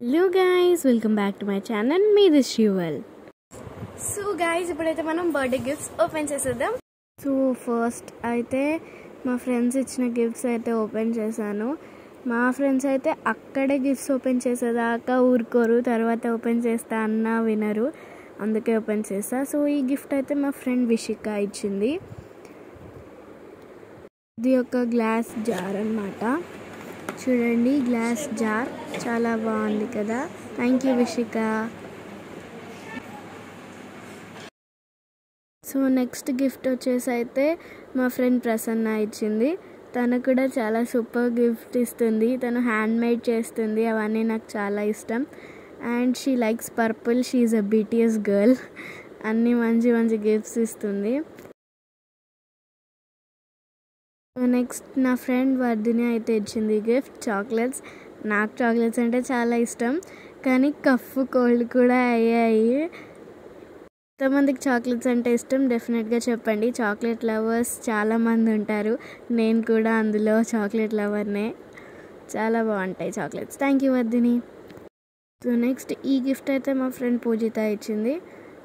Hello guys, welcome back to my channel. Me this Shival. So guys, ఇప్పుడైతే మనం birthday gifts open చేసేద్దాం. So first అయితే మా friends ఇచ్చిన గిఫ్ట్స్ అయితే ఓపెన్ చేశాను. మా ఫ్రెండ్స్ అయితే అక్కడే గిఫ్ట్స్ ఓపెన్ చేసేదాకా ఊరుకోరు, తర్వాత ఓపెన్ చేస్తా అన్నా వినరు, అందుకే ఓపెన్ చేస్తా. సో ఈ గిఫ్ట్ అయితే మా ఫ్రెండ్ విషిక ఇచ్చింది. ఇది ఒక గ్లాస్ జార్ అన్నమాట. చూడండి, గ్లాస్ జార్ చాలా బాగుంది కదా. Thank you Vishika. So next gift వచ్చేసి అయితే మా ఫ్రెండ్ ప్రసన్న ఇచ్చింది. తను కూడా చాలా సూపర్ గిఫ్ట్ ఇస్తుంది. తను హ్యాండ్ మేడ్ చేస్తుంది, అవన్నీ నాకు చాలా ఇష్టం. And she likes purple, she is a BTS girl. అన్నీ మంచి మంచి గిఫ్ట్స్ ఇస్తుంది. నెక్స్ట్ నా ఫ్రెండ్ వర్ధిని అయితే ఇచ్చింది గిఫ్ట్, చాక్లెట్స్. నాకు చాక్లెట్స్ అంటే చాలా ఇష్టం, కానీ కఫ్ కోల్డ్ కూడా అయ్యాయి. ఎంతమందికి చాక్లెట్స్ అంటే ఇష్టం డెఫినెట్గా చెప్పండి. చాక్లెట్ లవర్స్ చాలామంది ఉంటారు, నేను కూడా అందులో చాక్లెట్ లవర్నే. చాలా బాగుంటాయి chocolates. Thank you Vardhini. So next ఈ గిఫ్ట్ అయితే మా ఫ్రెండ్ పూజిత ఇచ్చింది.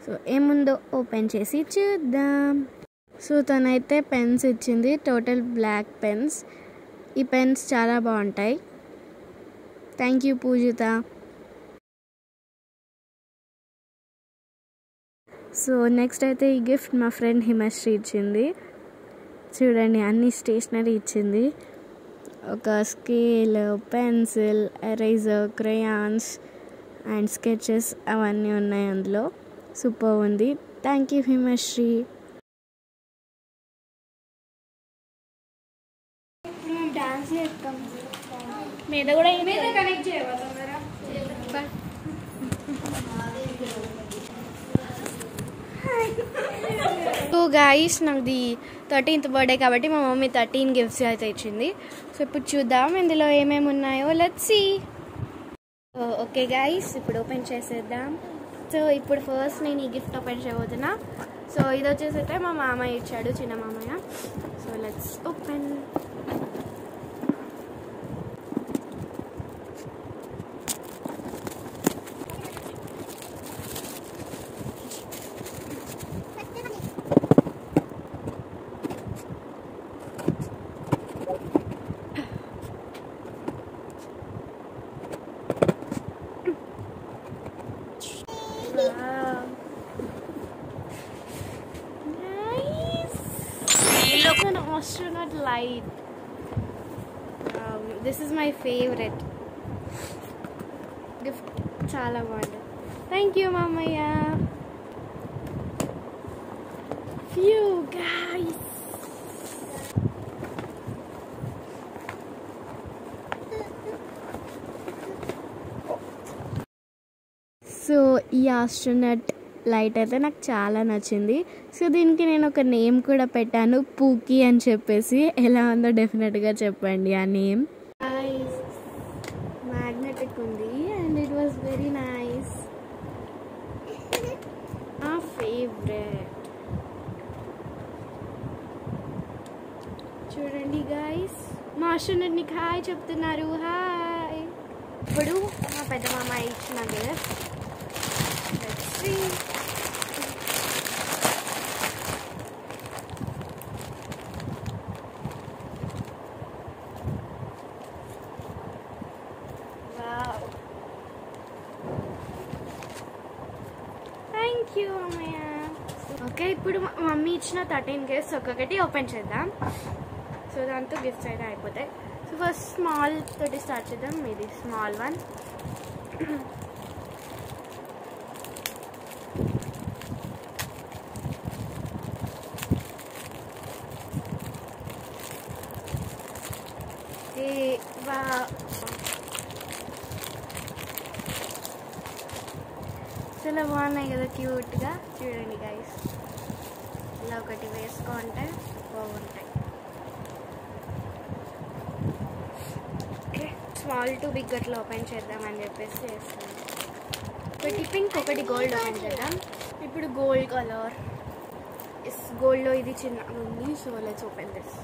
సో ఏముందో ఓపెన్ చేసి చూద్దాం. సో తనైతే పెన్స్ ఇచ్చింది, టోటల్ బ్లాక్ పెన్స్. ఈ పెన్స్ చాలా బాగుంటాయి. Thank you Pujitha. So next అయితే ఈ గిఫ్ట్ మా ఫ్రెండ్ హిమశ్రీ ఇచ్చింది. చూడండి, అన్ని స్టేషనరీ ఇచ్చింది. ఒక scale, pencil, eraser, crayons and sketches అవన్నీ ఉన్నాయి అందులో. సూపర్ ఉంది. Thank you Himasri. డాన్స్ చేస్తాం మీద కూడా కనెక్ట్ చేయవా. సో గైస్, నాది 13th బర్త్డే కాబట్టి మా మమ్మీ 13 గిఫ్ట్స్ అయితే ఇచ్చింది. సో ఇప్పుడు చూద్దాం ఇందులో ఏమేమి ఉన్నాయో. Let's see. ఓకే గైస్, ఇప్పుడు ఓపెన్ చేసేద్దాం. సో ఇప్పుడు ఫస్ట్ నేను ఈ గిఫ్ట్ ఓపెన్ చేయబోతున్నా. సో ఇది వచ్చేసి అయితే మా మామయ్య ఇచ్చాడు, చిన్న మామయ్య. So let's open. An astronaut light. This is my favorite gift. Chala bagundi. Thank you mamaya. Phew guys. So ఈ ఆస్ట్రోనట్ లైట్ అయితే నాకు చాలా నచ్చింది. సో దీనికి నేను ఒక నేమ్ కూడా పెట్టాను, పూకీ అని చెప్పేసి. ఎలా ఉందో డెఫినెట్గా చెప్పండి ఆ నేమ్. మ్యాగ్నెటిక్ ఉంది and it was very nice. నా ఫేవరెట్. చూడండి గైస్, మా ఆస్ట్రోనట్ని హాయ్ చెప్తున్నారు. హాయ్. ఇప్పుడు మా పెద్ద మామ ఇచ్చిన గిఫ్ట్. థ్యాంక్ యూ అమ్మయ్య. ఓకే, ఇప్పుడు మమ్మీ ఇచ్చిన 13 గిఫ్ట్స్ ఒక్కొక్కటి ఓపెన్ చేద్దాం. సో దాంతో గిఫ్ట్స్ అయితే అయిపోతాయి. సో ఫస్ట్ స్మాల్ తోటి స్టార్ట్ చేద్దాం. ఇది స్మాల్ వన్. చాలా బాగున్నాయి కదా, క్యూట్గా. చూడండి గైస్, ఇలా ఒకటి వేసుకుంటే బాగుంటాయి. ఓకే, స్మాల్ టు బిగ్ అట్లా ఓపెన్ చేద్దామని చెప్పేసి చేస్తాను. ఒకటి పింక్, ఒకటి గోల్డ్ ఓపెన్ చేద్దాం. ఇప్పుడు గోల్డ్ కలర్. గోల్డ్లో ఇది చిన్నగా ఉంది. So let's open this.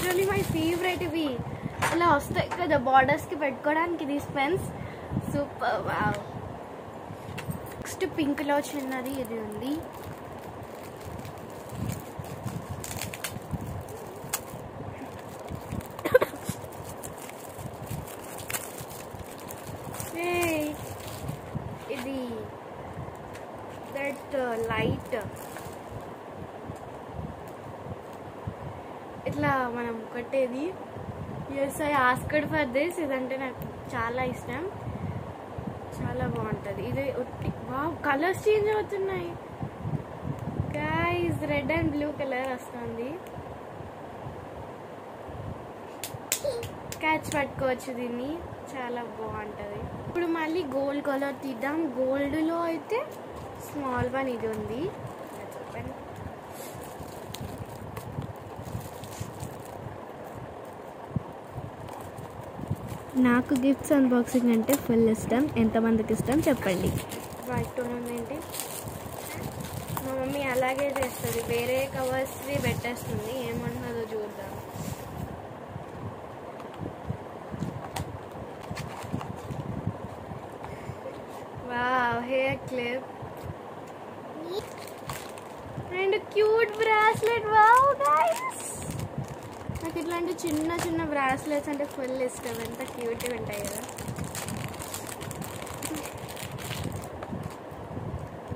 Literally my favourite ఇవి. ఇలా వస్తాయి కదా బార్డర్స్కి పెట్టుకోవడానికి these pens. Super. Wow. Next పింక్లో చిన్నది ఇది ఉంది. ఇది దట్ లైట్ ఇట్లా మనం కట్టేది. Yes, I asked for this. ఇదంటే నాకు చాలా ఇష్టం, చాలా బాగుంటుంది. ఇది వావ్, కలర్స్ చేంజ్ అవుతున్నాయి guys. Red and blue colour వస్తుంది. క్యాచ్ పట్టుకోవచ్చు దీన్ని, చాలా బాగుంటుంది. ఇప్పుడు మళ్ళీ గోల్డ్ కలర్ తీద్దాం. గోల్డ్లో అయితే స్మాల్ వన్ ఇది ఉంది. నాకు గిఫ్ట్స్ అన్బాక్సింగ్ అంటే ఫుల్ ఇష్టం. ఎంతమందికి ఇష్టం చెప్పండి. వైట్ టోన్ ఉంది ఏంటి? మా మమ్మీ అలాగే చేస్తుంది, వేరే కవర్స్వి పెట్టేస్తుంది. ఏమన్నదో చూద్దాం. Wow, hair clip and cute bracelet. Wow guys, నాకు ఇట్లాంటి చిన్న చిన్న బ్రాస్లెట్స్ అంటే ఫుల్ ఇష్టం. ఎంత క్యూట్గా ఉంటాయి కదా.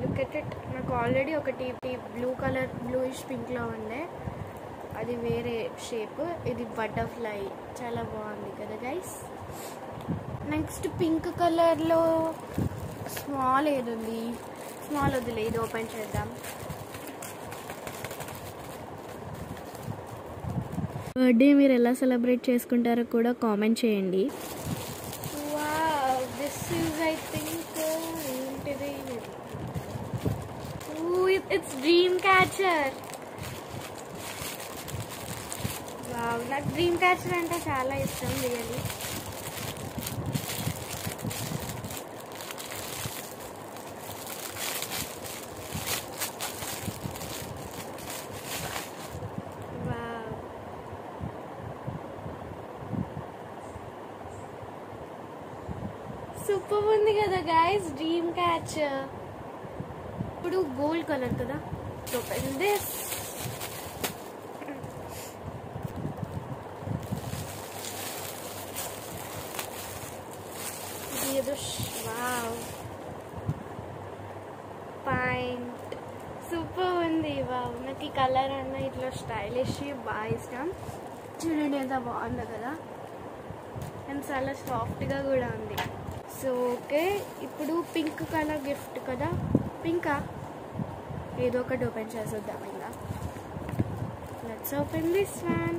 Look at it. నాకు ఆల్రెడీ ఒకటి బ్లూ కలర్ బ్లూయిష్ పింక్లో ఉండే, అది వేరే షేప్. ఇది బటర్ఫ్లై, చాలా బాగుంది కదా గైస్. నెక్స్ట్ పింక్ కలర్లో స్మాల్ ఏది ఉంది? స్మాల్ వద్దులే, ఇది ఓపెన్ చేద్దాం. బర్త్డే మీరు ఎలా సెలబ్రేట్ చేసుకుంటారో కూడా కామెంట్ చేయండి. Wow, this is I think ఏంటిది? It's dream catcher. వావ్, నాకు డ్రీమ్ క్యాచర్ అంటే చాలా ఇష్టం రియల్లీ. సూపర్ ఉంది కదా గైస్, డ్రీమ్ క్యాచ్. ఇప్పుడు గోల్డ్ కలర్ కదా, open this. Wow, point super ఉంది. వావ్, నాకు ఈ కలర్ అన్న ఇట్లా స్టైలిష్ బాగా ఇష్టం. చూడండి ఎంత బాగుందో కదా, అండ్ చాలా సాఫ్ట్గా కూడా ఉంది. సో ఓకే, ఇప్పుడు పింక్ కలర్ గిఫ్ట్ కదా. పింకా, ఏదో ఒకటి ఓపెన్ చేసేద్దాం. ఇంకా let's open this one.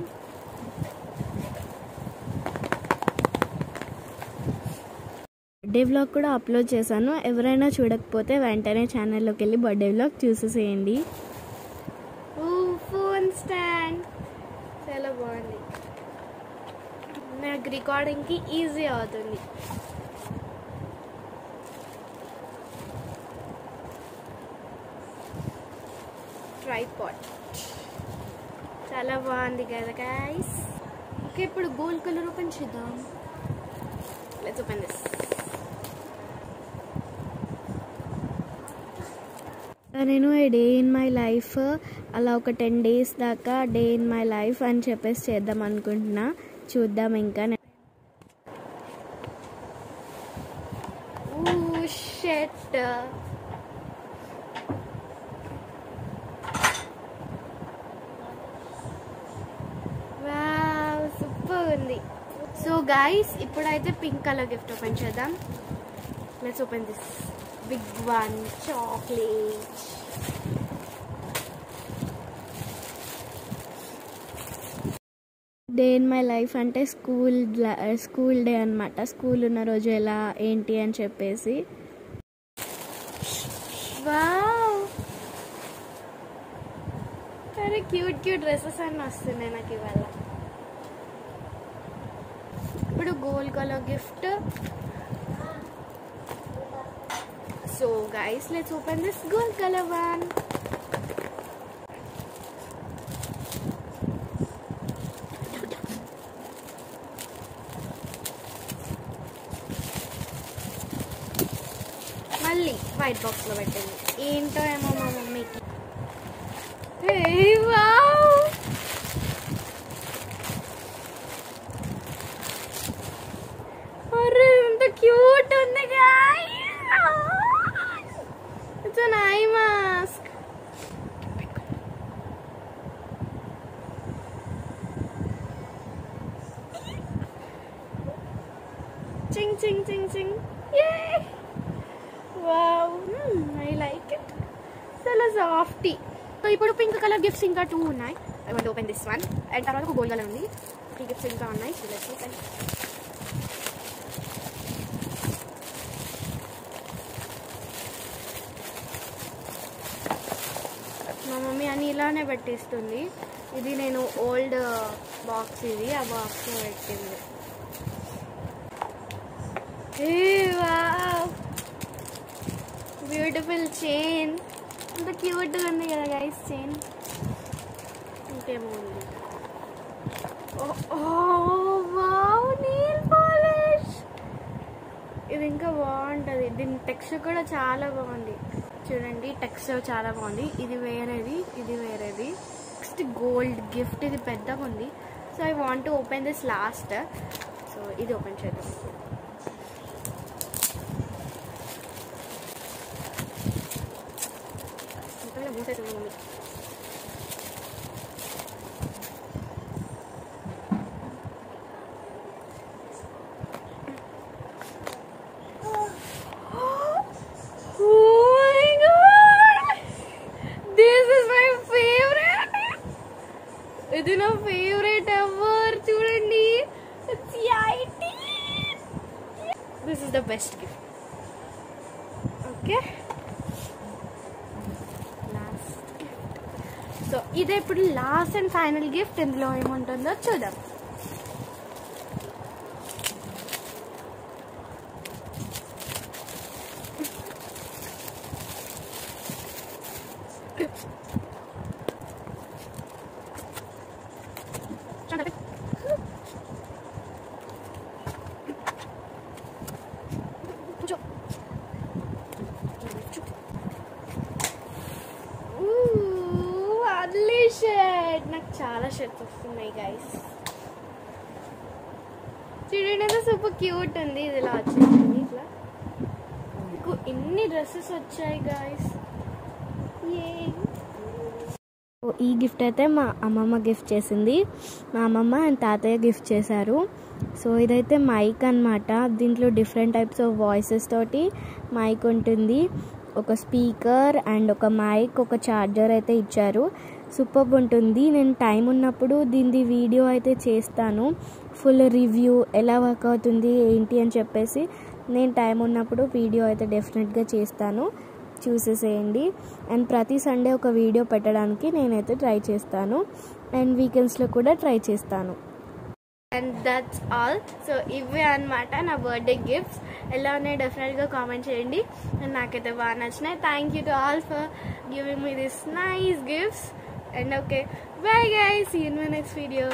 Birthday vlog కూడా అప్లోడ్ చేశాను. ఎవరైనా చూడకపోతే వెంటనే ఛానల్లోకి వెళ్ళి బర్త్డే వ్లాగ్ చూసేసేయండి. ఫోన్ స్టాండ్ చాలా బాగుంది, నాకు రికార్డింగ్కి ఈజీ అవుతుంది. ట్రైపాడ్ చాలా బాగుంది కదా గైస్. ఓకే, ఇప్పుడు గోల్డ్ కలర్ ఓపెన్ చేద్దాం. Let's open this. నేను డే ఇన్ మై లైఫ్ అలా ఒక 10 days దాకా డే ఇన్ మై లైఫ్ అని చెప్పేసి చేద్దాం అనుకుంటున్నా. చూద్దాం ఇంకా. షెట్, సూపర్ ఉంది. సో గైస్, ఇప్పుడైతే పింక్ కలర్ గిఫ్ట్ ఓపెన్ చేద్దాం. Let's open this big one, chocolate. Day in my life అంటే స్కూల్ డే అనమాట. స్కూల్ ఉన్న రోజు ఎలా ఏంటి అని చెప్పేసి. వావ్, అరే క్యూట్ క్యూట్ డ్రెస్సెస్ అన్నీ వస్తున్నాయి నాకు ఇవాళ. ఇప్పుడు gold colour gift. So guys, let's open this gold colour one. మళ్ళీ వైట్ బాక్స్లో పెట్టింది. ఏంటో ఏమో మా మమ్మీకి. అరే ఎంత క్యూట్ ఉంది guys. It's an eye mask. Ching ching ching ching. Yay! Wow, I like it. చాలా సాఫ్టీ. సో ఇప్పుడు పింక్ కలర్ గిఫ్ట్స్ ఇంకా 2 ఉన్నాయి. I want open this one. And తర్వాత ఒక గోల్డ్ కలర్ ఉంది. 3 గిఫ్ట్స్ ఇంకా ఉన్నాయి. So let's open. మా మమ్మీ అని ఇలానే పెట్టిస్తుంది. ఇది నేను ఓల్డ్ బాక్స్, ఇది ఆ బాక్స్లో పెట్టింది. Beautiful chain. అంత క్యూట్గా ఉంది కదా గైస్ చైన్. ఇంకేమో ఉంది. Nail polish. ఇది ఇంకా బాగుంటుంది. దీని టెక్స్చర్ కూడా చాలా బాగుంది. చూడండి టెక్స్చర్ చాలా బాగుంది. ఇది వేరేది, ఇది వేరేది. Next gold gift. ఇది పెద్దగా ఉంది. So I want to open this last. So ఇది ఓపెన్ చేద్దాం. ఇది నా ఫేవరెట్ ఎవర్. చూడండి this is the best gift. Okay last gift. So ఇదే ఇప్పుడు లాస్ట్ అండ్ ఫైనల్ గిఫ్ట్. ఇందులో ఏముంటుందో చూద్దాం. షర్ట్. నాకు చాలా షర్ట్స్ వస్తున్నాయి గైస్. చూడండి సూపర్ క్యూట్ ఉంది. ఇది ఇలా వచ్చేసింది. ఇట్లా మీకు ఎన్ని డ్రెస్సెస్ వచ్చాయి గైస్. ఈ గిఫ్ట్ అయితే మా అమ్మమ్మ గిఫ్ట్ చేసింది. మా అమ్మమ్మ అండ్ తాతయ్య గిఫ్ట్ చేశారు. సో ఇదైతే మైక్ అన్నమాట. దీంట్లో డిఫరెంట్ టైప్స్ ఆఫ్ వాయిసెస్ తోటి మైక్ ఉంటుంది. ఒక స్పీకర్ అండ్ ఒక మైక్, ఒక ఛార్జర్ అయితే ఇచ్చారు. సూపర్ ఉంటుంది. నేను టైం ఉన్నప్పుడు దీని వీడియో అయితే చేస్తాను. ఫుల్ రివ్యూ ఎలా వర్క్ అవుతుంది ఏంటి అని చెప్పేసి నేను టైం ఉన్నప్పుడు వీడియో అయితే డెఫినెట్గా చేస్తాను. చూసేసేయండి. అండ్ ప్రతి సండే ఒక వీడియో పెట్టడానికి నేనైతే ట్రై చేస్తాను. అండ్ వీకెండ్స్లో కూడా ట్రై చేస్తాను. And that's all. సో ఇవే అనమాట నా బర్త్డే గిఫ్ట్స్. ఎలా ఉన్నాయి డెఫినెట్గా కామెంట్ చేయండి. అండ్ నాకైతే బాగా నచ్చినాయి. Thank you to all for giving me this nice gifts. And okay, bye guys, see you in my next video.